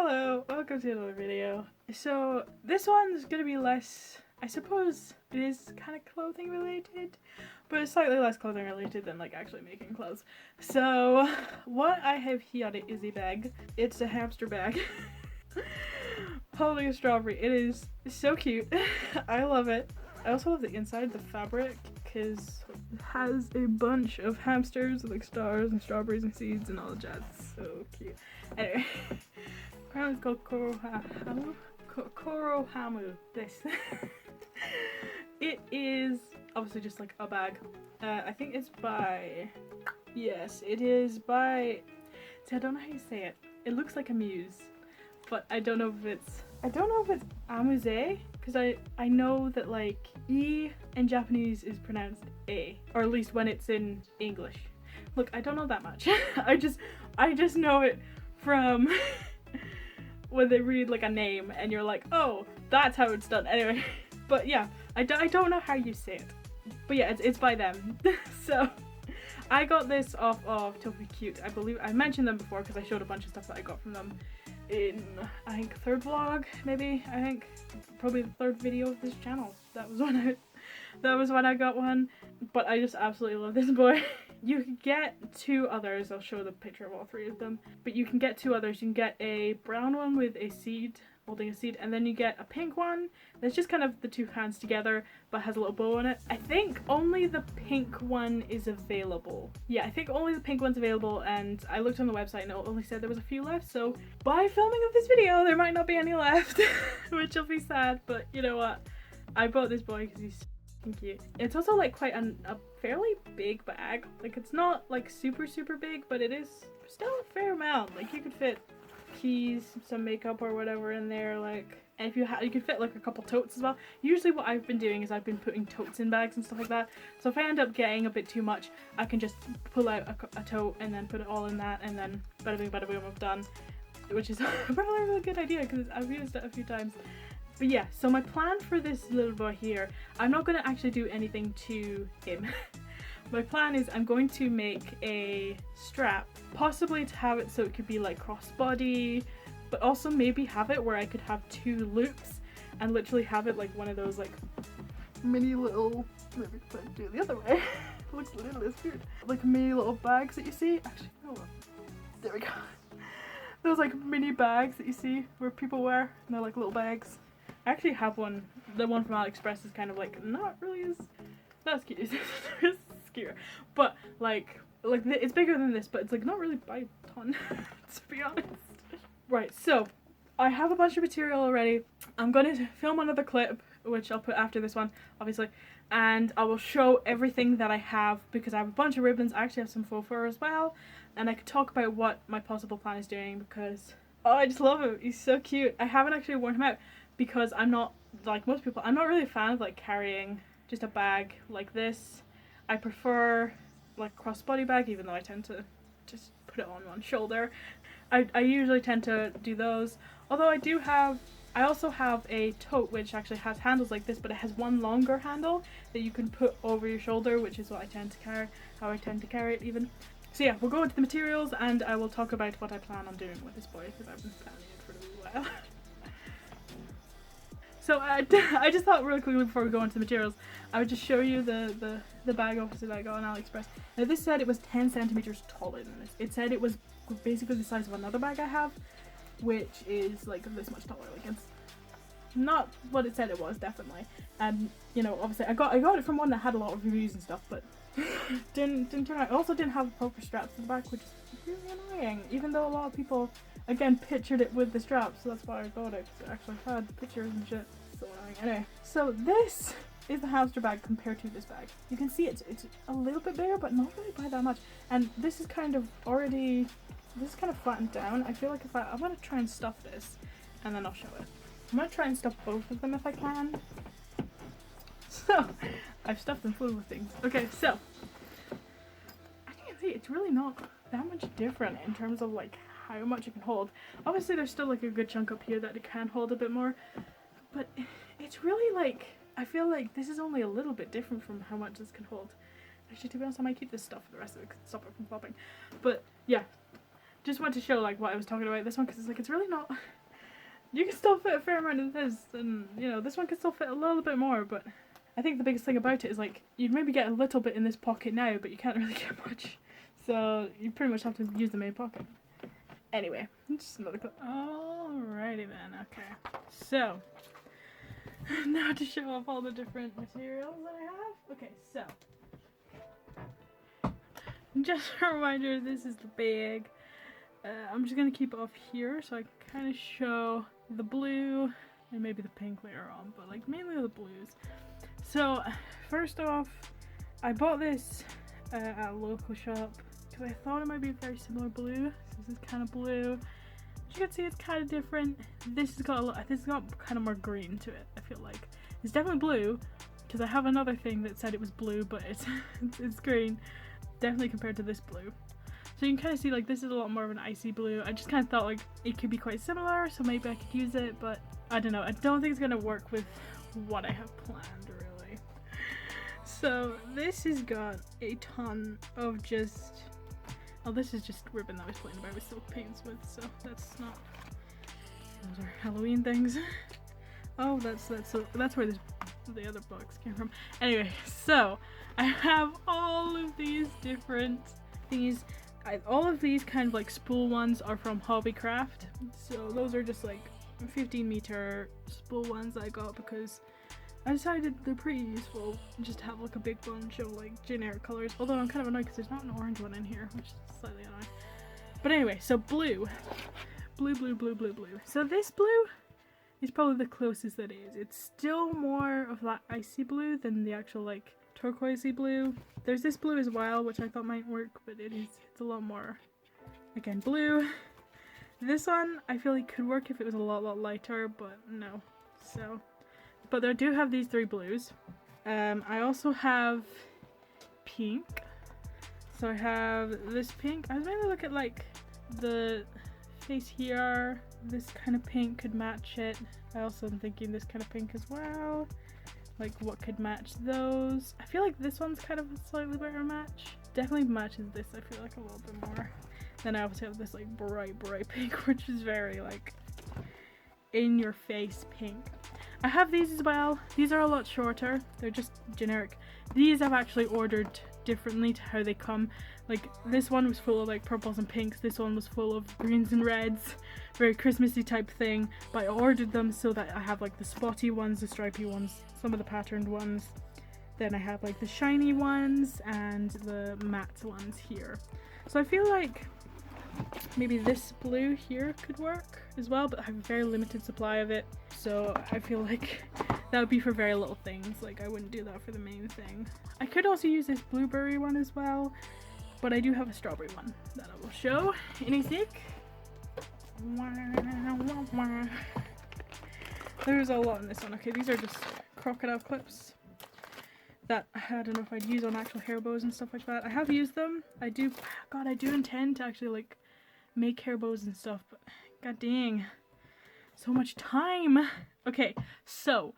Hello, welcome to another video. So this one's gonna be less, I suppose it is kind of clothing related, but it's slightly less clothing related than like actually making clothes. So what I have here is a bag. It's a hamster bag. Holding a strawberry. It is so cute. I love it. I also love the inside, the fabric, because it has a bunch of hamsters with like stars and strawberries and seeds and all the jazz. So cute. Anyway, apparently it's called Korohamu. This. It is obviously just like a bag. I think it's by. Yes, it is by. See, I don't know how you say it. It looks like a muse, but I don't know if it's. I don't know if it's Amuse, because I know that like E in Japanese is pronounced A, or at least when it's in English. Look, I don't know that much. I just know it from when they read like a name and you're like, oh, that's how it's done. Anyway, but yeah, I don't know how you say it, but yeah, it's by them. So I got this off of Tofu Cute. I believe I mentioned them before because I showed a bunch of stuff that I got from them in, I think, third vlog, maybe. I think probably the third video of this channel. That was when I got one. But I just absolutely love this boy. You can get two others. I'll show the picture of all three of them. But you can get two others. You can get a brown one with a seed, holding a seed, and then you get a pink one that's just kind of the two hands together but has a little bow on it. I think only the pink one is available. Yeah, I think only the pink one's available, and I looked on the website and it only said there was a few left, so by filming of this video there might not be any left, which will be sad, but you know what? I bought this boy because he's cute. It's also like quite a fairly big bag. Like it's not like super big, but it is still a fair amount. Like you could fit keys, some makeup or whatever in there, like, and if you could fit like a couple totes as well. Usually what I've been doing is I've been putting totes in bags and stuff like that, so if I end up getting a bit too much, I can just pull out a tote and then put it all in that, and then bada bing bada boom, I'm done, which is probably a really good idea because I've used it a few times. But yeah, so my plan for this little boy here, I'm not going to actually do anything to him. My plan is I'm going to make a strap, possibly to have it so it could be like crossbody, but also maybe have it where I could have two loops and literally have it like one of those like mini little, maybe if I do it the other way, it looks a little weird, like mini little bags that you see. Actually, no, there we go. Those like mini bags that you see where people wear, and they're like little bags. I actually have one. The one from AliExpress is kind of like not really as cute. It's cute, but like it's bigger than this, but it's like not really by a ton, to be honest. Right, so I have a bunch of material already. I'm going to film another clip, which I'll put after this one, obviously, and I will show everything that I have because I have a bunch of ribbons. I actually have some faux fur as well, and I could talk about what my possible plan is doing because, oh, I just love him. He's so cute. I haven't actually worn him out because I'm not, like most people, I'm not really a fan of like carrying just a bag like this. I prefer like crossbody bag, even though I tend to just put it on one shoulder. I usually tend to do those, although I also have a tote which actually has handles like this, but it has one longer handle that you can put over your shoulder, which is what I tend to carry, how I tend to carry it even. So yeah, we'll go into the materials and I will talk about what I plan on doing with this boy because I've been planning it for a little while. So I just thought really quickly before we go into the materials, I would just show you the bag obviously that I got on AliExpress. Now this said it was 10 centimeters taller than this. It said it was basically the size of another bag I have, which is like this much taller. Like it's not what it said it was, definitely. And you know, obviously I got it from one that had a lot of reviews and stuff, but didn't turn out. It also didn't have proper straps to the back, which is really annoying. Even though a lot of people again pictured it with the straps, so that's why I got it. Because it actually had pictures and shit. So annoying. Anyway, so this is the hamster bag compared to this bag. You can see it's a little bit bigger, but not really by that much. And this is kind of already, this is kind of flattened down. I feel like if I'm gonna try and stuff this, and then I'll show it. I'm gonna try and stuff both of them if I can. So I've stuffed them full of things. Okay, so as you can see, it's really not that much different in terms of like how much it can hold. Obviously, there's still like a good chunk up here that it can hold a bit more, but it's really like, I feel like this is only a little bit different from how much this can hold. Actually, to be honest, I might keep this stuff for the rest of it to stop it from flopping. But yeah, just want to show like what I was talking about this one, because it's like, it's really not, you can still fit a fair amount of this, and you know, this one can still fit a little bit more, but I think the biggest thing about it is like, you'd maybe get a little bit in this pocket now, but you can't really get much, so you pretty much have to use the main pocket. Anyway, just another clip. Alrighty then, okay. So, now to show off all the different materials that I have. Okay, so, just a reminder, this is the bag. I'm just going to keep it off here so I can kind of show the blue and maybe the pink later on, but like mainly the blues. So, first off, I bought this at a local shop because I thought it might be a very similar blue. This is kind of blue. As you can see, it's kind of different. This has got kind of more green to it. I feel like it's definitely blue because I have another thing that said it was blue, but it's green. Definitely compared to this blue. So you can kind of see like this is a lot more of an icy blue. I just kind of thought like it could be quite similar, so maybe I could use it, but I don't know. I don't think it's gonna work with what I have planned really. So this has got a ton of just. Oh, this is just ribbon that I was playing about with silk paints with, so that's not. Those are Halloween things. Oh, that's where the other box came from. Anyway, so I have all of these different things. All of these kind of like spool ones are from Hobbycraft. So those are just like 15-meter spool ones I got because I decided they're pretty useful just to have like a big bunch of like generic colors. Although I'm kind of annoyed because there's not an orange one in here, which is slightly annoying. But anyway, so blue. Blue. So this blue is probably the closest that is. It's still more of that icy blue than the actual like turquoisey blue. There's this blue as well, which I thought might work, but it's a lot more, again, blue. This one I feel like could work if it was a lot lighter, but no. So, but I do have these three blues. I also have pink. So I have this pink. I was going to look at like the face here. This kind of pink could match it. I also am thinking this kind of pink as well. Like what could match those. I feel like this one's kind of a slightly better match. Definitely matches this, I feel like, a little bit more. Then I obviously have this like bright pink, which is very like in your face pink. I have these as well. These are a lot shorter. They're just generic. These I've actually ordered differently to how they come. Like this one was full of like purples and pinks. This one was full of greens and reds. Very Christmassy type thing. But I ordered them so that I have like the spotty ones, the stripy ones, some of the patterned ones. Then I have like the shiny ones and the matte ones here. So I feel like maybe this blue here could work as well, but I have a very limited supply of it. So I feel like that would be for very little things. Like I wouldn't do that for the main thing. I could also use this blueberry one as well, but I do have a strawberry one that I will show in a sec. There's a lot in this one. Okay, these are just crocodile clips that I don't know if I'd use on actual hair bows and stuff like that. I have used them. I do intend to actually like make hair bows and stuff, but god dang, so much time. Okay, so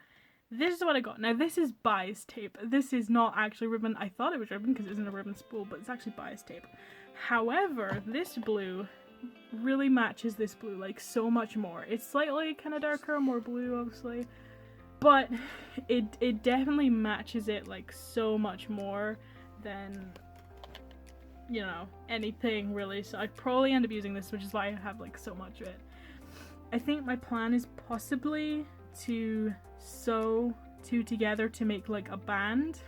this is what I got. Now this is bias tape. This is not actually ribbon. I thought it was ribbon because it isn't a ribbon spool, but it's actually bias tape. However, this blue really matches this blue like so much more. It's slightly kind of darker, more blue obviously, but it definitely matches it like so much more than, you know, anything really. So I'd probably end up using this, which is why I have like so much of it. I think my plan is possibly to sew two together to make like a band,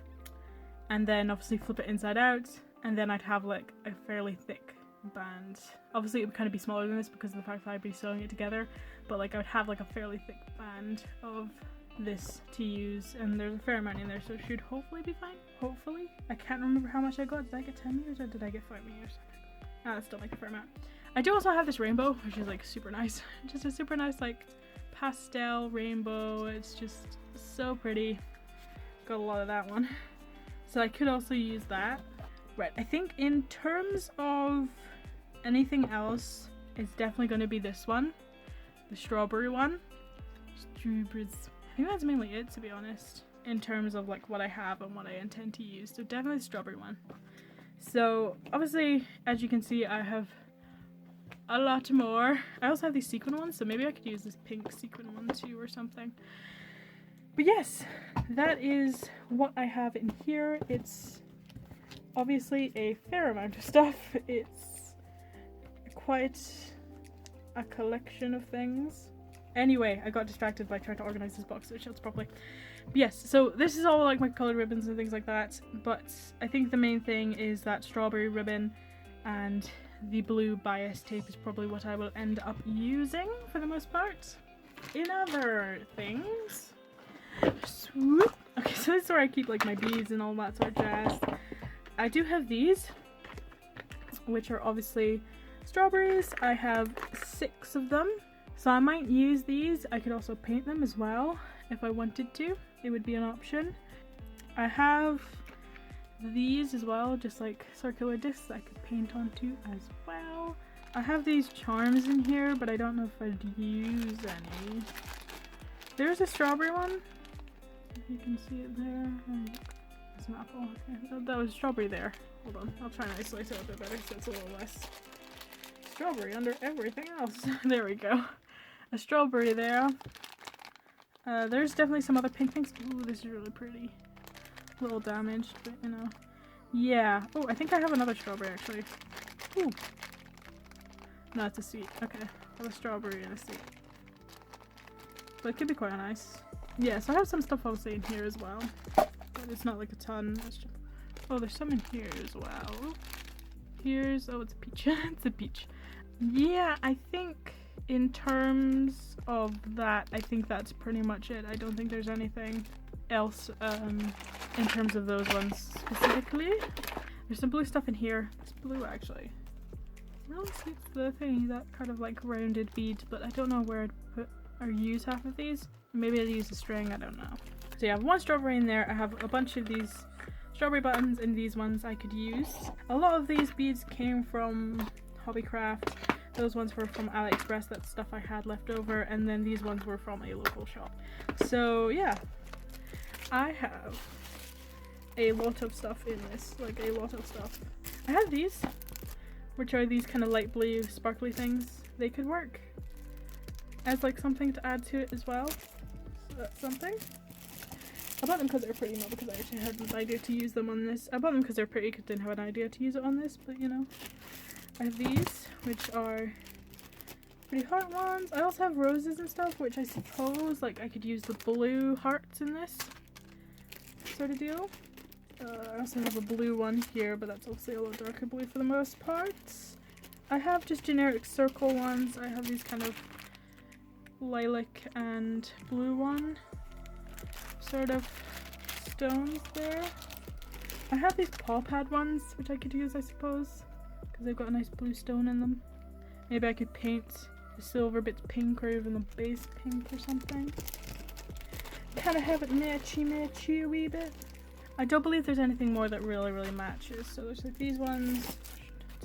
and then obviously flip it inside out, and then I'd have like a fairly thick band. Obviously it would kind of be smaller than this because of the fact that I'd be sewing it together, but like I would have like a fairly thick band of this to use, and there's a fair amount in there, so it should hopefully be fine. Hopefully. I can't remember how much I got. Did I get 10 meters or did I get 5 meters? That's still like a fair amount. I do also have this rainbow, which is like super nice. Just a super nice like pastel rainbow. It's just so pretty. Got a lot of that one. So I could also use that. Right, I think in terms of anything else, it's definitely going to be this one. The strawberry one. Strawberries. I think that's mainly it, to be honest, in terms of like what I have and what I intend to use. So definitely the strawberry one. So obviously, as you can see, I have a lot more. I also have these sequin ones, so maybe I could use this pink sequin one too or something. But yes, that is what I have in here. It's obviously a fair amount of stuff. It's quite a collection of things. Anyway, I got distracted by trying to organize this box so it shows properly. But yes, so this is all like my colored ribbons and things like that, but I think the main thing is that strawberry ribbon and the blue bias tape is probably what I will end up using for the most part. In other things, swoop. Okay, so this is where I keep like my beads and all that sort of jazz. I do have these, which are obviously strawberries. I have 6 of them, so I might use these. I could also paint them as well if I wanted to. It would be an option. I have these as well, just like circular discs I could paint onto as well. I have these charms in here, but I don't know if I'd use any. There's a strawberry one, if you can see it there. It's an apple. Okay. That was strawberry there. Hold on, I'll try and isolate it a bit better so it's a little less strawberry under everything else. There we go. A strawberry there. There's definitely some other pink things. Ooh, this is really pretty. A little damaged, but you know. Yeah. Oh, I think I have another strawberry actually. Ooh. No, it's a sweet. Okay. I have a strawberry and a sweet. But it could be quite nice. Yeah, so I have some stuff obviously in here as well. But it's not like a ton. It's just... Oh, there's some in here as well. Here's... Oh, it's a peach. It's a peach. Yeah, I think in terms of that, I think that's pretty much it. I don't think there's anything else in terms of those ones specifically. There's some blue stuff in here. It's blue actually. Really suits the thing, that kind of like rounded bead, but I don't know where I'd put or use half of these. Maybe I'd use a string, I don't know. So yeah, I have 1 strawberry in there. I have a bunch of these strawberry buttons and these ones I could use. A lot of these beads came from Hobbycraft. Those ones were from AliExpress, that's stuff I had left over, and then these ones were from a local shop. So yeah, I have a lot of stuff in this, like a lot of stuff. I have these, which are these kind of light blue sparkly things. They could work as like something to add to it as well. So that's something. I bought them because they're pretty, not because I actually had an idea to use them on this. I bought them because they're pretty, because I didn't have an idea to use it on this, but you know. I have these, which are pretty heart ones. I also have roses and stuff, which I suppose like I could use the blue hearts in this sort of deal. I also have a blue one here, but that's obviously a little darker blue for the most part. I have just generic circle ones. I have these kind of lilac and blue one sort of stones there. I have these paw pad ones, which I could use, I suppose, because they've got a nice blue stone in them. Maybe I could paint the silver bits pink or even the base pink or something. Kind of have it matchy a wee bit. I don't believe there's anything more that really matches. So there's like these ones.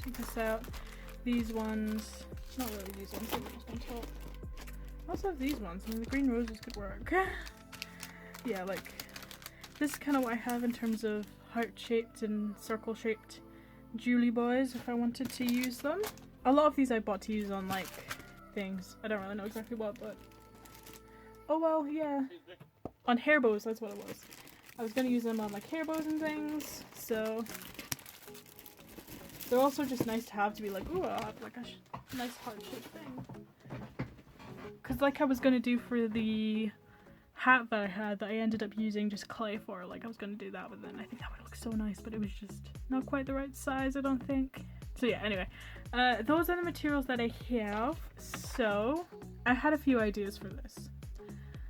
Take this out. These ones. Not really these ones, they're just on top. I also have these ones. I mean, the green roses could work. Yeah, like this is kind of what I have in terms of heart-shaped and circle-shaped Julie boys if I wanted to use them. A lot of these I bought to use on like things. I don't really know exactly what, but oh well, yeah. On hair bows, that's what it was. I was gonna use them on like hair bows and things, so they're also just nice to have to be like, ooh, I'll have like a nice heart-shaped thing. Because like I was gonna do for the hat that I had that I ended up using just clay for, like I was gonna do that, but then I think that would look so nice, but it was just not quite the right size, I don't think. So yeah, anyway, those are the materials that I have. So I had a few ideas for this.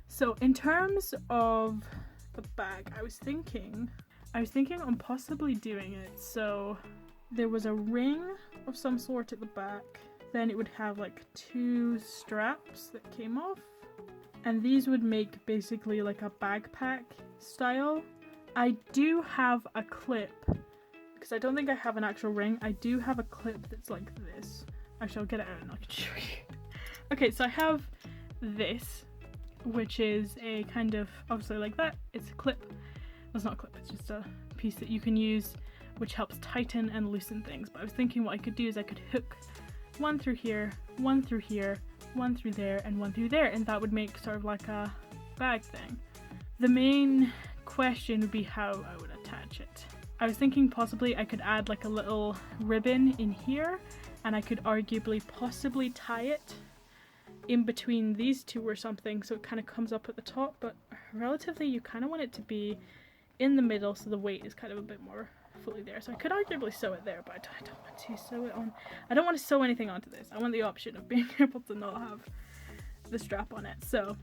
So in terms of the bag, I was thinking on possibly doing it so there was a ring of some sort at the back, then it would have like 2 straps that came off, and these would make basically like a backpack style. I do have a clip, because I don't think I have an actual ring. I do have a clip that's like this. Actually, I'll get it out and I can show you. Okay, so I have this, which is a kind of, obviously like that, it's a clip. Well, it's not a clip, it's just a piece that you can use, which helps tighten and loosen things. But I was thinking what I could do is I could hook one through here, one through here, one through there, and one through there, and that would make sort of like a bag thing. The main question would be how I would attach it. I was thinking possibly I could add like a little ribbon in here, and I could arguably possibly tie it in between these two or something, so it kind of comes up at the top, but relatively you kind of want it to be in the middle so the weight is kind of a bit more fully there. So I could arguably sew it there, but I don't want to sew it on. I don't want to sew anything onto this. I want the option of being able to not have the strap on it. So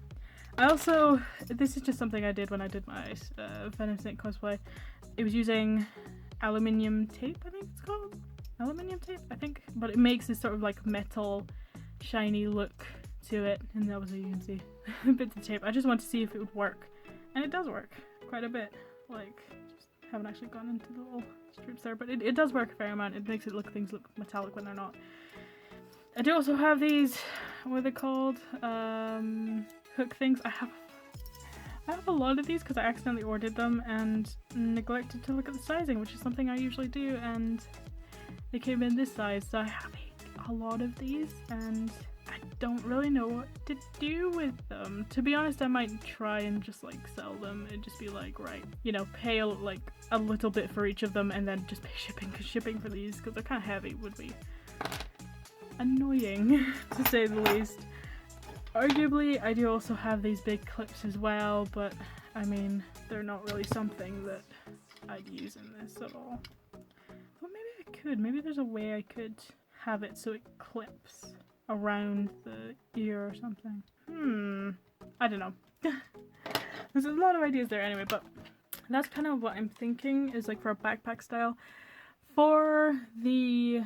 I also, this is just something I did when I did my Venom Snake cosplay. It was using aluminium tape, I think it's called. Aluminium tape, I think. But it makes this sort of like metal shiny look to it, and obviously you can see bits of tape. I just want to see if it would work, and it does work quite a bit. Like, just haven't actually gone into the little strips there, but it does work a fair amount. It makes it look, things look metallic when they're not. I do also have these, what are they called, hook things. I have a lot of these because I accidentally ordered them and neglected to look at the sizing, which is something I usually do, and they came in this size, so I have a lot of these, and I don't really know what to do with them. To be honest, I might try and just like sell them and just be like, right, you know, pay like a little bit for each of them and then just pay shipping, because shipping for these, because they're kind of heavy, would be annoying to say the least. Arguably, I do also have these big clips as well, but I mean, they're not really something that I'd use in this at all. But maybe I could. Maybe there's a way I could have it so it clips around the ear or something. I don't know. There's a lot of ideas there anyway, but that's kind of what I'm thinking is like for a backpack style. For the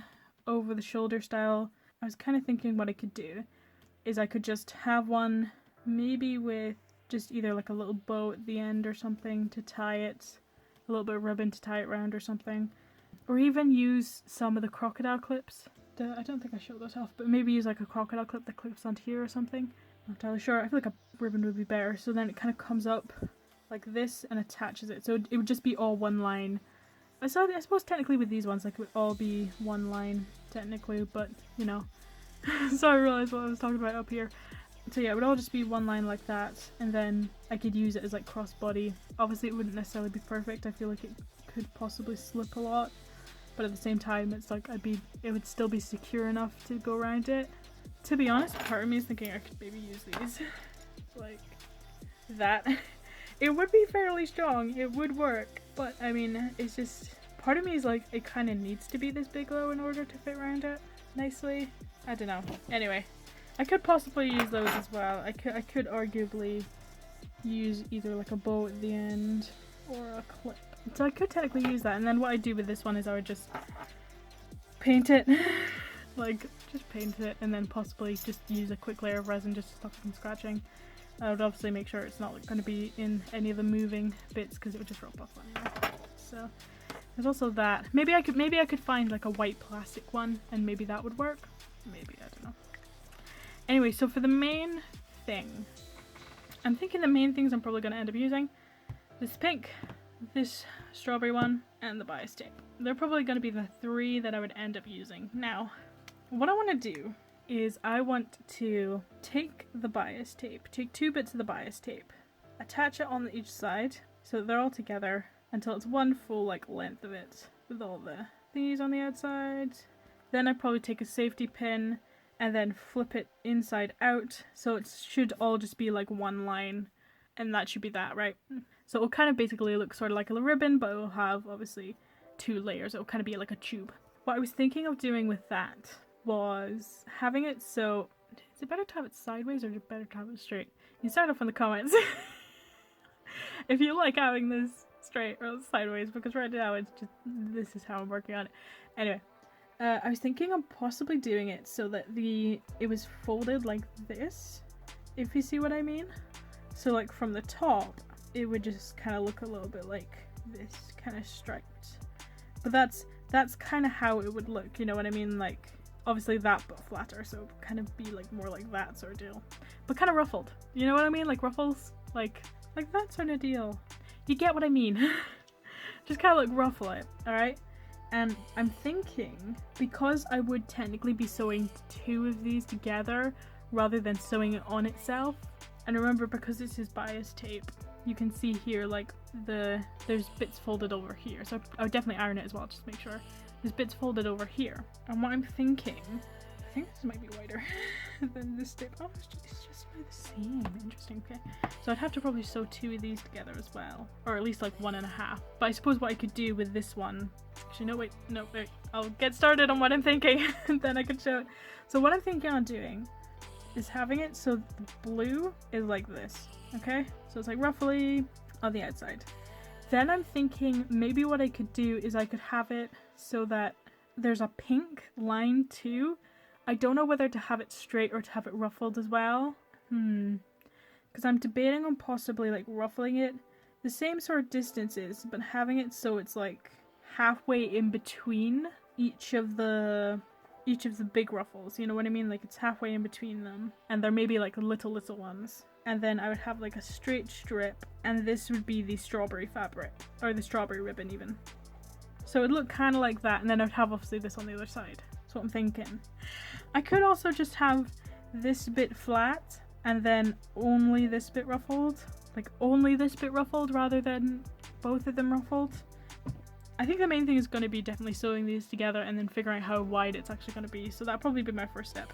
over the shoulder style, I was kind of thinking what I could do is I could just have one maybe with just either like a little bow at the end or something to tie it, a little bit of ribbon to tie it around or something, or even use some of the crocodile clips. I don't think I showed those off, but maybe use like a crocodile clip that clips onto here or something. I'm not entirely sure. I feel like a ribbon would be better, so then it kind of comes up like this and attaches it, so it would just be all one line. I suppose technically with these ones like it would all be one line technically, but you know. So I realised what I was talking about up here. So yeah, it would all just be one line like that, and then I could use it as like crossbody. Obviously it wouldn't necessarily be perfect. I feel like it could possibly slip a lot, but at the same time it's like it would still be secure enough to go around it. To be honest, part of me is thinking I could maybe use these like that. It would be fairly strong, it would work, but I mean, it's just, part of me is like, it kind of needs to be this big though in order to fit around it nicely. I don't know. Anyway, I could possibly use those as well. I could arguably use either like a bow at the end or a clip. So I could technically use that, and then what I do with this one is I would just paint it. Like, just paint it, and then possibly just use a quick layer of resin just to stop it from scratching. I would obviously make sure it's not going to be in any of the moving bits because it would just rub off anyway. So there's also that. Maybe I could find like a white plastic one, and maybe that would work. Maybe, I don't know. Anyway, so for the main thing, I'm thinking the main things I'm probably going to end up using this pink, this strawberry one, and the bias tape. They're probably going to be the three that I would end up using. Now, what I want to do is I want to take the bias tape, take two bits of the bias tape, attach it on each side so that they're all together until it's one full like length of it with all the thingies on the outside. Then I probably take a safety pin and then flip it inside out, so it should all just be like one line, and that should be that, right? So it'll kind of basically look sort of like a ribbon, but it will have obviously two layers. It'll kind of be like a tube. What I was thinking of doing with that was having it so, is it better to have it sideways or is it better to have it straight? You start off in the comments if you like having this straight or sideways, because right now it's just, this is how I'm working on it. Anyway. I was thinking of possibly doing it so that it was folded like this, if you see what I mean. So like from the top, it would just kind of look a little bit like this, kind of striped. But that's kind of how it would look, you know what I mean? Like, obviously that but flatter, so it would kind of be like more like that sort of deal. But kind of ruffled, you know what I mean? Like ruffles, like that sort of deal. You get what I mean? Just kind of like ruffle it, alright? And I'm thinking, because I would technically be sewing 2 of these together rather than sewing it on itself, and remember, because this is bias tape, you can see here like there's bits folded over here, so I would definitely iron it as well, just to make sure. There's bits folded over here, and what I'm thinking, I think this might be wider than this tip. Oh, it's just by the seam. Interesting. Okay, so I'd have to probably sew 2 of these together as well, or at least like 1.5. But I suppose what I could do with this one, actually no wait, I'll get started on what I'm thinking and then I can show it. So what I'm thinking on doing is having it so the blue is like this. Okay, so it's like roughly on the outside. Then I'm thinking maybe what I could do is I could have it so that there's a pink line too. I don't know whether to have it straight or to have it ruffled as well. Because I'm debating on possibly like ruffling it the same sort of distances, but having it so it's like halfway in between each of the big ruffles, you know what I mean? Like it's halfway in between them, and there may be like little ones. And then I would have like a straight strip, and this would be the strawberry fabric, or the strawberry ribbon even. So it would look kind of like that, and then I'd have obviously this on the other side. That's what I'm thinking. I could also just have this bit flat, and then only this bit ruffled. Like only this bit ruffled rather than both of them ruffled. I think the main thing is going to be definitely sewing these together and then figuring out how wide it's actually going to be. So that'll probably be my first step.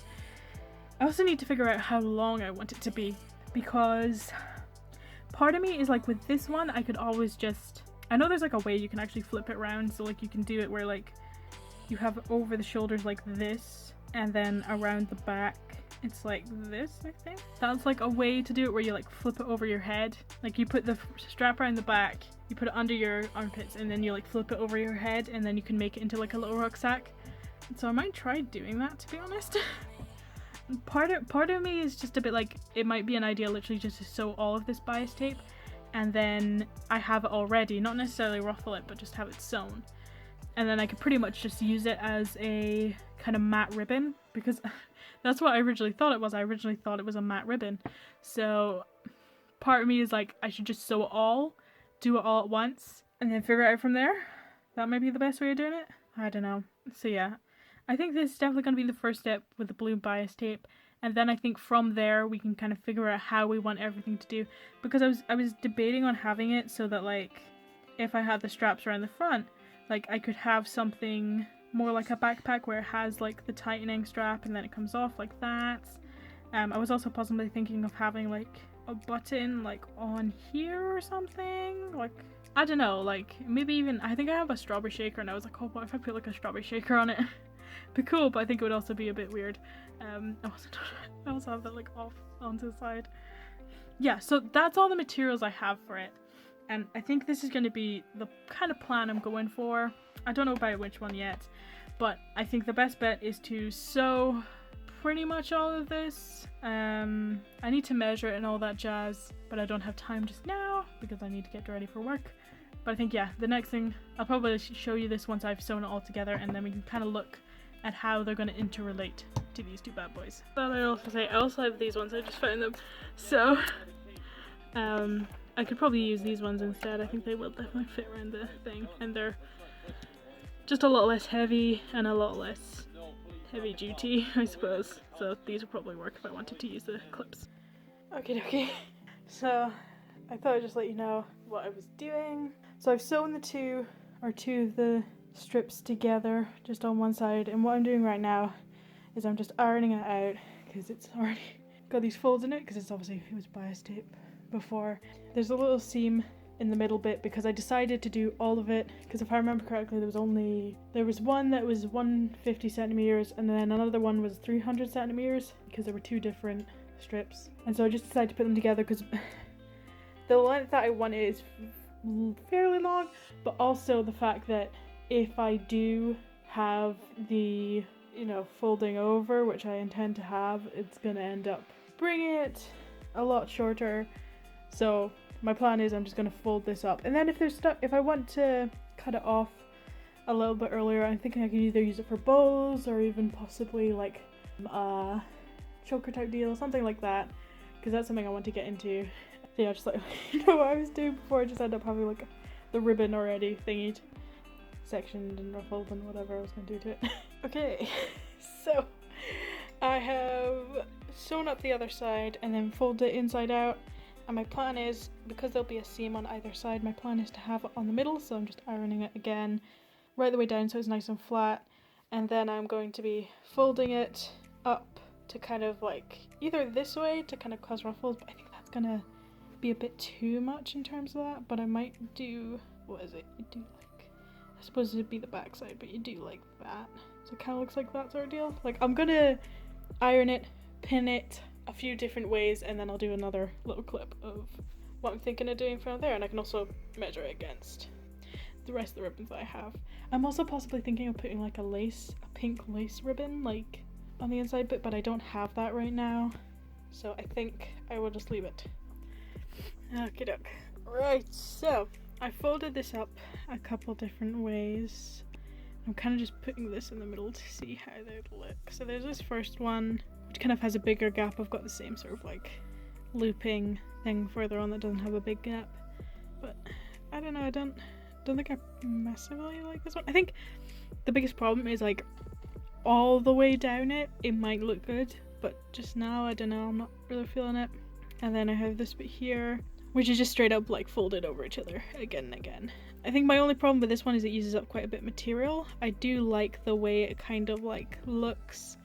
I also need to figure out how long I want it to be, because part of me is like with this one I could always just, I know there's like a way you can actually flip it around, so like you can do it where like you have over the shoulders like this, and then around the back it's like this. I think that's like a way to do it where you like flip it over your head. Like you put the strap around the back, you put it under your armpits, and then you like flip it over your head, and then you can make it into like a little rucksack. So I might try doing that, to be honest. Part of me is just a bit like, it might be an idea literally just to sew all of this bias tape, and then I have it already, not necessarily ruffle it, but just have it sewn. And then I could pretty much just use it as a kind of matte ribbon, because that's what I originally thought it was. I originally thought it was a matte ribbon. So part of me is like, I should just sew it all, do it all at once, and then figure it out from there. That might be the best way of doing it. I don't know. So yeah, I think this is definitely going to be the first step with the blue bias tape. And then I think from there we can kind of figure out how we want everything to do. Because I was debating on having it so that like, if I had the straps around the front, like I could have something more like a backpack where it has like the tightening strap and then it comes off like that. I was also possibly thinking of having like a button like on here or something. Like, I don't know, like maybe even, I think I have a strawberry shaker, and I was like, oh, what if I put like a strawberry shaker on it? Be cool, but I think it would also be a bit weird. I also have that like off onto the side. Yeah, so that's all the materials I have for it. And I think this is going to be the kind of plan I'm going for. I don't know about which one yet, but I think the best bet is to sew pretty much all of this. I need to measure it and all that jazz, but I don't have time just now because I need to get ready for work. But I think, yeah, the next thing, I'll probably show you this once I've sewn it all together, and then we can kind of look at how they're going to interrelate to these two bad boys. But I also have these ones, I just found them. So, I could probably use these ones instead. I think they will definitely fit around the thing, and they're just a lot less heavy and a lot less heavy duty, I suppose. So these would probably work if I wanted to use the clips. Okay. So I thought I'd just let you know what I was doing. So I've sewn the two of the strips together just on one side, and what I'm doing right now is I'm just ironing it out because it's already got these folds in it, because it was bias tape before. There's a little seam in the middle bit because I decided to do all of it, because if I remember correctly there was one that was 150 centimeters and then another one was 300 centimeters because there were two different strips, and so I just decided to put them together because the length that I wanted is fairly long, but also the fact that if I do have the, folding over, which I intend to have, it's gonna end up bringing it a lot shorter. So my plan is I'm just going to fold this up, and then if I want to cut it off a little bit earlier, I'm thinking I could either use it for bows or even possibly like a choker type deal, something like that, because that's something I want to get into. Yeah, just like what I was doing before, I just ended up having like the ribbon already thingied. sectioned and ruffled and whatever I was going to do to it. Okay, so I have sewn up the other side and then folded it inside out, and my plan is, because there'll be a seam on either side, my plan is to have it on the middle, so I'm just ironing it again right the way down so it's nice and flat, and then I'm going to be folding it up to kind of like either this way to kind of cause ruffles, but I think that's gonna be a bit too much in terms of that, but I might do, what is it, you do like, I suppose it'd be the back side, but you do like that, so it kind of looks like that sort of deal. Like I'm gonna iron it, pin it a few different ways, and then I'll do another little clip of what I'm thinking of doing from there, and I can also measure it against the rest of the ribbons that I have. I'm also possibly thinking of putting like a pink lace ribbon like on the inside bit, but I don't have that right now, so I think I will just leave it. Okie doke. Right, so I folded this up a couple different ways. I'm kind of just putting this in the middle to see how they would look. So there's this first one, which kind of has a bigger gap. I've got the same sort of like looping thing further on that doesn't have a big gap, but I don't know, I don't think I massively like this one. I think the biggest problem is like all the way down it might look good, but just now I don't know, I'm not really feeling it. And then I have this bit here, which is just straight up like folded over each other again and again. I think my only problem with this one is it uses up quite a bit of material. I do like the way it kind of like looks,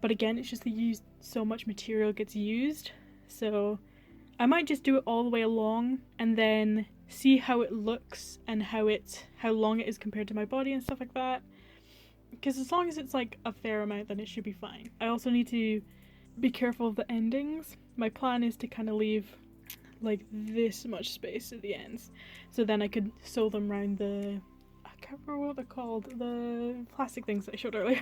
but again it's just so much material gets used, so I might just do it all the way along and then see how it looks and how long it is compared to my body and stuff like that, because as long as it's like a fair amount then it should be fine. I also need to be careful of the endings. My plan is to kind of leave like this much space at the ends, so then I could sew them around the, I can't remember what they're called, the plastic things that I showed earlier.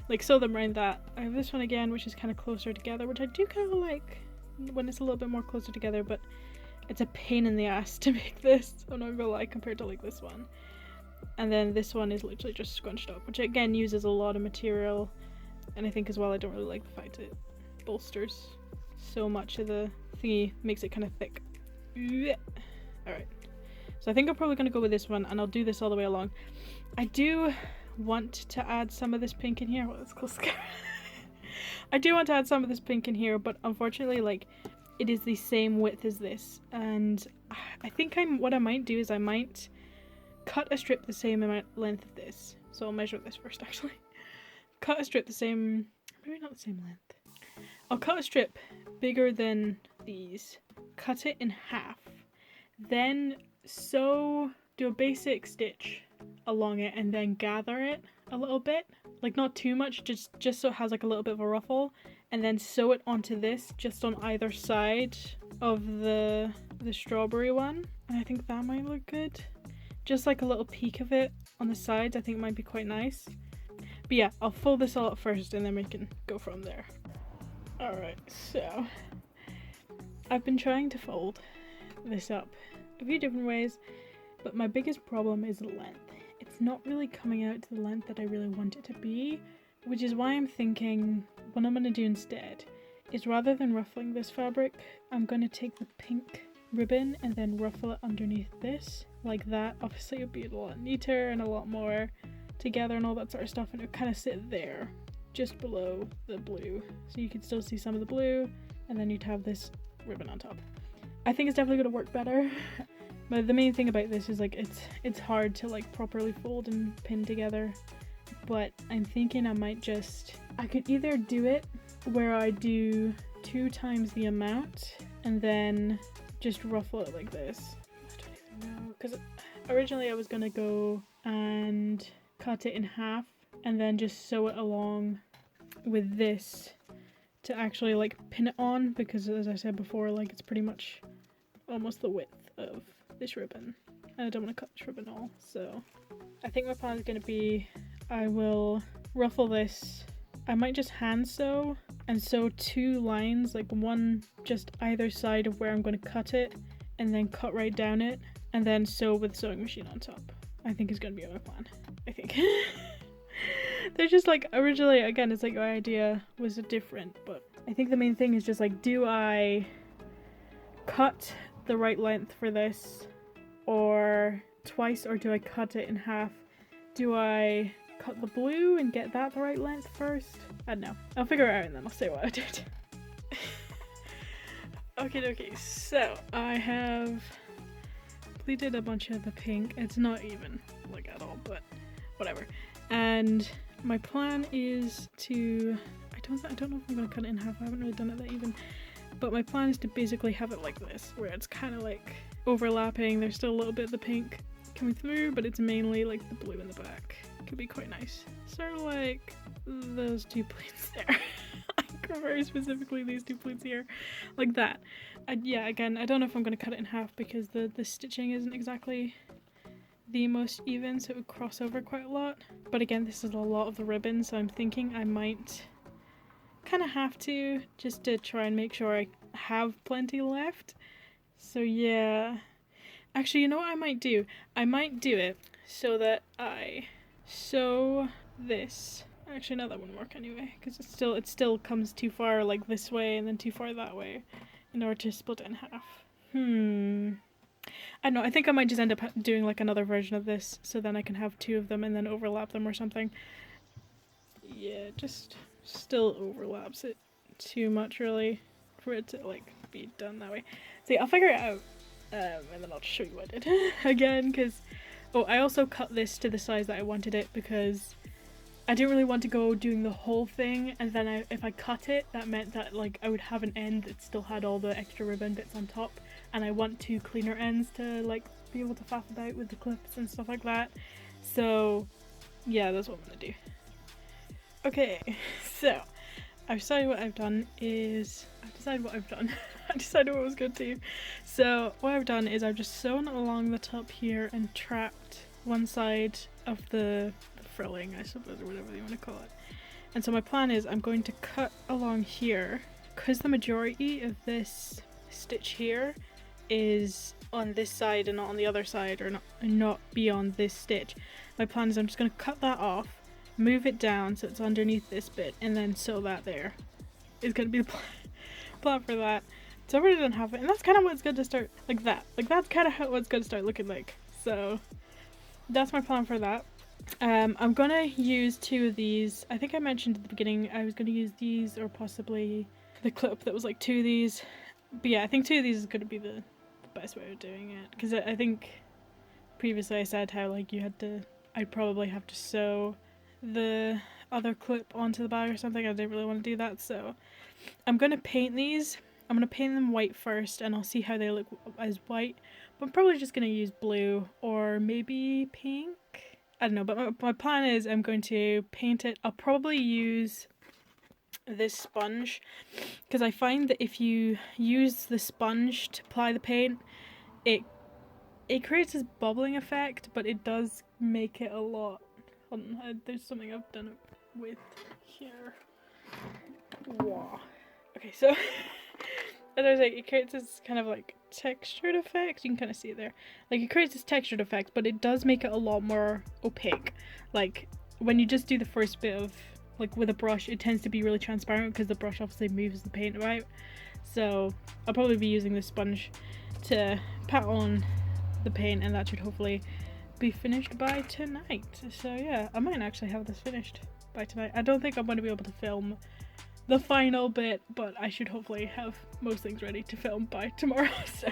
Like sew them around that. I have this one again which is kind of closer together, which I do kind of like when it's a little bit more closer together, but it's a pain in the ass to make this, I'm not gonna lie, compared to like this one. And then this one is literally just scrunched up, which again uses a lot of material, and I think as well I don't really like the fact it bolsters so much of the thingy, makes it kind of thick. Alright, so I think I'm probably gonna go with this one, and I'll do this all the way along. I do want to add some of this pink in here. Well, that's close. I do want to add some of this pink in here, but unfortunately like it is the same width as this, and I think what I might do is I might cut a strip the same amount length of this. So I'll measure this first actually. Cut a strip the same, maybe not the same length. I'll cut a strip bigger than these, cut it in half, then do a basic stitch along it and then gather it a little bit, like not too much, just so it has like a little bit of a ruffle, and then sew it onto this just on either side of the strawberry one, and I think that might look good. Just like a little peek of it on the sides I think might be quite nice. But yeah, I'll fold this all up first and then we can go from there. Alright, so I've been trying to fold this up a few different ways, but my biggest problem is the length. It's not really coming out to the length that I really want it to be, which is why I'm thinking what I'm going to do instead is, rather than ruffling this fabric, I'm going to take the pink ribbon and then ruffle it underneath this like that. Obviously it would be a lot neater and a lot more together and all that sort of stuff, and it would kind of sit there just below the blue, so you can still see some of the blue, and then you'd have this ribbon on top. I think it's definitely going to work better. But the main thing about this is like it's hard to like properly fold and pin together, but I'm thinking I could either do it where I do 2 times the amount and then just ruffle it like this. I don't even know, because originally I was gonna go and cut it in half and then just sew it along with this to actually like pin it on, because as I said before, like it's pretty much almost the width of this ribbon and I don't want to cut this ribbon all. So I think my plan is going to be, I will ruffle this, I might just hand sew and sew 2 lines, like one just either side of where I'm going to cut it, and then cut right down it and then sew with sewing machine on top. I think is going to be my plan. I think. They're just like, originally again it's like my idea was different, but I think the main thing is just like, do I cut the right length for this, or twice or do I cut it in half? Do I cut the blue and get that the right length first? I don't know. I'll figure it out and then I'll say what I did. Okay, so I have pleated a bunch of the pink. It's not even like at all, but whatever. And my plan is to, I don't know if I'm gonna cut it in half. I haven't really done it that even, but my plan is to basically have it like this, where it's kind of like overlapping. There's still a little bit of the pink coming through, but it's mainly like the blue in the back. Could be quite nice. Sort of like those two pleats there. Very specifically these two pleats here, like that. Yeah, again, I don't know if I'm going to cut it in half because the stitching isn't exactly the most even, so it would cross over quite a lot. But again, this is a lot of the ribbon, so I'm thinking I might kind of have to, just to try and make sure I have plenty left. So yeah, actually, you know what I might do? I might do it so that I sew this. Actually, no, that wouldn't work anyway, because it still comes too far like this way and then too far that way in order to split it in half. I don't know, I think I might just end up doing like another version of this, so then I can have two of them and then overlap them or something. Yeah, just still overlaps it too much really for it to like be done that way. So yeah, I'll figure it out, and then I'll show you what I did again, because I also cut this to the size that I wanted it because I didn't really want to go doing the whole thing, and then if I cut it, that meant that like I would have an end that still had all the extra ribbon bits on top, and I want two cleaner ends to like be able to faff about with the clips and stuff like that. So yeah, that's what I'm gonna do. Okay, so I've decided what I've done. I decided what was good too. So what I've done is I've just sewn along the top here and trapped one side of the frilling, I suppose, or whatever you want to call it. And so my plan is I'm going to cut along here, because the majority of this stitch here is on this side and not on the other side, or not beyond this stitch. My plan is I'm just going to cut that off, move it down so it's underneath this bit, and then sew that there. Is going to be the plan for that. So I already done half it, and that's kind of what it's going to start like that. Like that's kind of what it's going to start looking like. So that's my plan for that. I'm gonna use two of these. I think I mentioned at the beginning I was gonna use these, or possibly the clip that was like two of these. But yeah, I think two of these is gonna be the best way of doing it, because I think previously I said how like I'd probably have to sew the other clip onto the bag or something. I didn't really want to do that, so I'm gonna paint these. I'm gonna paint them white first, and I'll see how they look as white. But I'm probably just gonna use blue or maybe pink. I don't know, but my plan is I'm going to paint it. I'll probably use this sponge, because I find that if you use the sponge to apply the paint, it creates this bubbling effect, but it does make it a lot. Hold on, there's something I've done it with here. Wow. Okay, so as I was saying, it creates this kind of like textured effect. You can kind of see it there. Like it creates this textured effect, but it does make it a lot more opaque. Like when you just do the first bit of like with a brush, it tends to be really transparent because the brush obviously moves the paint about. So I'll probably be using this sponge to pat on the paint, and that should hopefully be finished by tonight. So yeah, I might actually have this finished by tonight. I don't think I'm going to be able to film the final bit, but I should hopefully have most things ready to film by tomorrow, so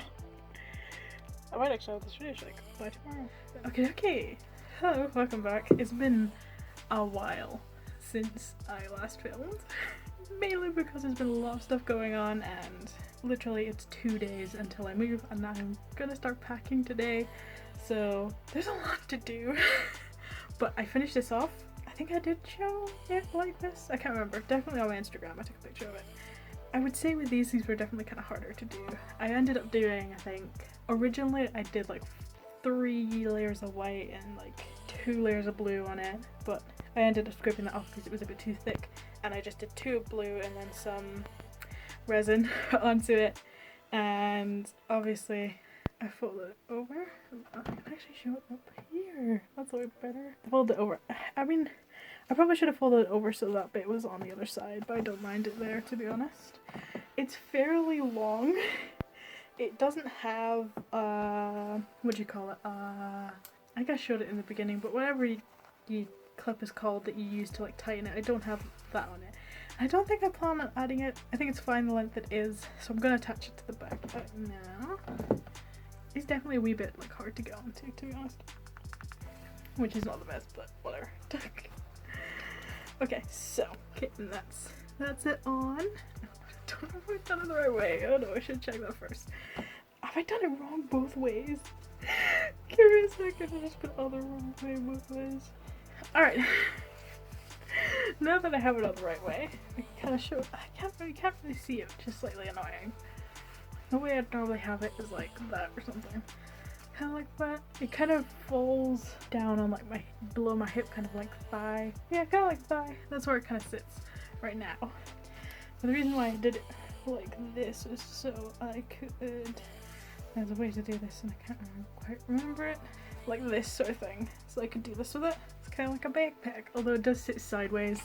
I might actually have this finished like by tomorrow. Okay. Hello, welcome back. It's been a while since I last filmed, mainly because there's been a lot of stuff going on, and literally it's 2 days until I move, and I'm gonna start packing today, so there's a lot to do. But I finished this off. I think I did show it like this. I can't remember. Definitely on my Instagram. I took a picture of it. I would say with these were definitely kind of harder to do. I ended up doing, I think, originally I did like 3 layers of white and like 2 layers of blue on it, but I ended up scraping that off because it was a bit too thick, and I just did 2 of blue and then some resin onto it, and obviously I folded it over. I can actually show it up here. That's a bit better. I folded it over. I mean, I probably should have folded it over so that bit was on the other side, but I don't mind it there, to be honest. It's fairly long, It doesn't have, what do you call it, I think I showed it in the beginning, but whatever you clip is called that you use to like tighten it, I don't have that on it. I don't think I plan on adding it. I think it's fine the length it is, so I'm going to attach it to the back now. It's definitely a wee bit like hard to get onto, to be honest. Which is not the best, but whatever. Okay, so, okay, that's it on. I don't know if I've done it the right way. Oh no, I should check that first. Have I done it wrong both ways? Give me a second, I just put all the wrong way both ways. Alright. Now that I have it all the right way, I can kind of show it. You can't really see it, which is slightly annoying. The way I'd normally have it is like that or something. Kind of like that. It kind of falls down on like below my hip, kind of like thigh. Yeah, kind of like thigh. That's where it kind of sits right now. But the reason why I did it like this is so I could, there's a way to do this and I can't quite remember it. Like this sort of thing. So I could do this with it. It's kind of like a backpack, although it does sit sideways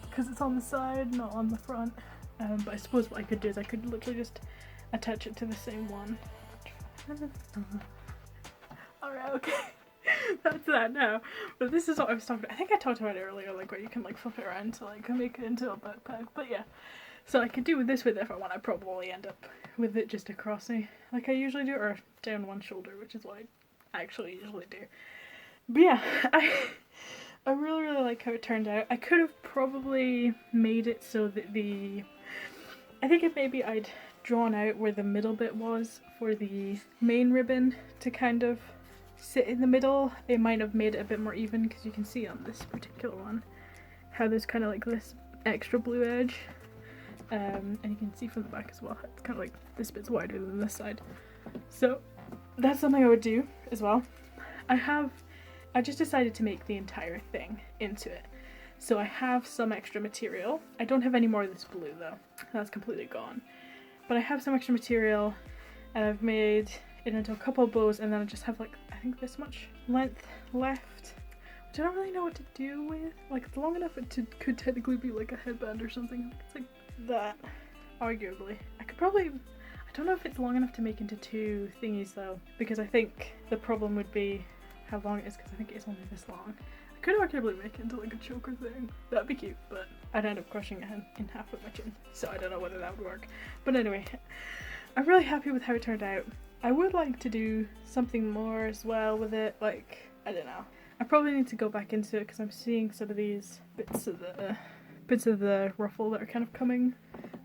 because it's on the side, not on the front. But I suppose what I could do is I could literally just attach it to the same one. Alright, okay. That's that now. But this is what I was talking about. I think I talked about it earlier, like where you can like flip it around to like make it into a backpack. But yeah. So I could do with this with it if I want. I probably end up with it just across me like I usually do, or down one shoulder, which is what I actually usually do. But yeah, I really like how it turned out. I could have probably made it so that I think if maybe I'd drawn out where the middle bit was for the main ribbon to kind of sit in the middle, it might have made it a bit more even, because you can see on this particular one how there's kind of like this extra blue edge, and you can see from the back as well, it's kind of like this bit's wider than this side. So that's something I would do as well. I just decided to make the entire thing into it. So I have some extra material. I don't have any more of this blue though. That's completely gone. But I have some extra material and I've made it into a couple of bows, and then I just have like, I think this much length left, which I don't really know what to do with. Like it's long enough it could technically be like a headband or something. It's like that, arguably. I could probably, I don't know if it's long enough to make into two thingies though, because I think the problem would be how long it is, because I think it's only this long. I could arguably make it into like a choker thing. That'd be cute, but I'd end up crushing it in half with my chin, so I don't know whether that would work. But anyway, I'm really happy with how it turned out. I would like to do something more as well with it, like, I don't know. I probably need to go back into it because I'm seeing some of these bits of the ruffle that are kind of coming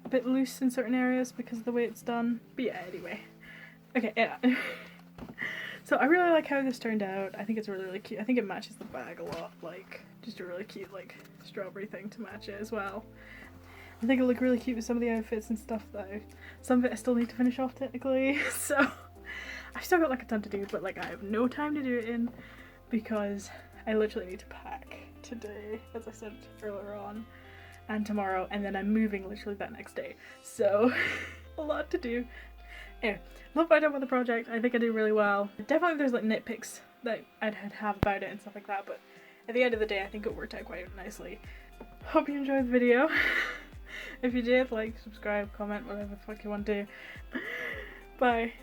a bit loose in certain areas because of the way it's done. But yeah, anyway. Okay, yeah. So I really like how this turned out. I think it's really cute. I think it matches the bag a lot, like just a really cute like strawberry thing to match it as well. I think it'll look really cute with some of the outfits and stuff though. Some of it I still need to finish off technically, so I've still got like a ton to do, but like I have no time to do it in because I literally need to pack today, as I said earlier on, and tomorrow, and then I'm moving literally that next day. So a lot to do. Anyway, love what I done with the project. I think I did really well. Definitely there's like nitpicks that I'd have about it and stuff like that, but at the end of the day I think it worked out quite nicely. Hope you enjoyed the video. If you did, like, subscribe, comment, whatever the fuck you want to do. Bye.